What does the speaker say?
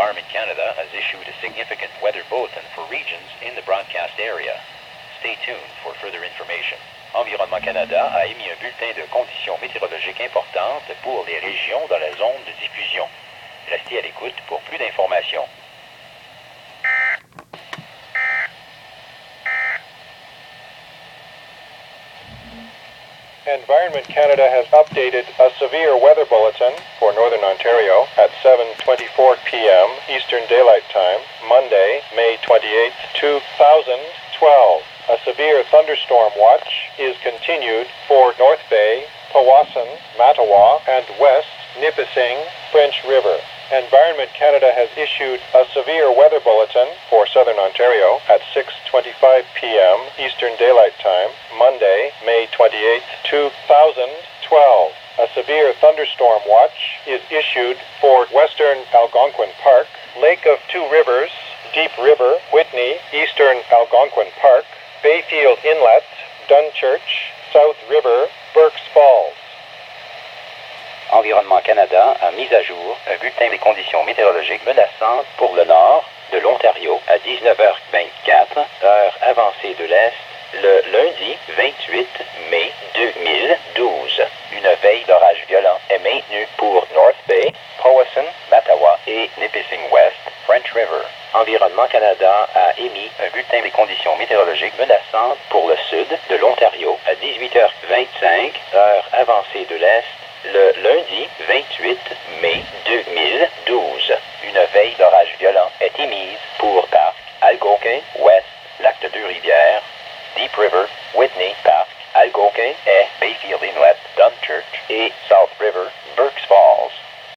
Environment Canada has issued a significant weather bulletin for regions in the broadcast area. Stay tuned for further information. Environnement Canada a émis un bulletin de conditions météorologiques importantes pour les régions dans la zone de diffusion. Restez à l'écoute pour plus d'informations. Environment Canada has updated a severe weather bulletin for Northern Ontario at 7:24 p.m. Eastern Daylight Time, Monday, May 28, 2012. A severe thunderstorm watch is continued for North Bay, Powassan, Mattawa, and West Nipissing, French River. Environment Canada has issued a severe weather bulletin for Southern Ontario at 6:25 p.m. Eastern Daylight Time, Monday, May 28, 2012. A severe thunderstorm watch is issued for Western Algonquin Park, Lake of Two Rivers, Deep River, Whitney, Eastern Algonquin Park, Bayfield Inlet, Dunchurch, South River, Burkes Falls. Environnement Canada a mis à jour un bulletin des conditions météorologiques menaçantes pour le nord de l'Ontario à 19h24, heure avancée de l'Est, le lundi 28 mai 2012. Une veille d'orage violent est maintenue pour North Bay, Powassan, Mattawa et Nipissing West, French River. Environnement Canada a émis un bulletin des conditions météorologiques menaçantes pour le sud de l'Ontario à 18h25, heure avancée de l'Est,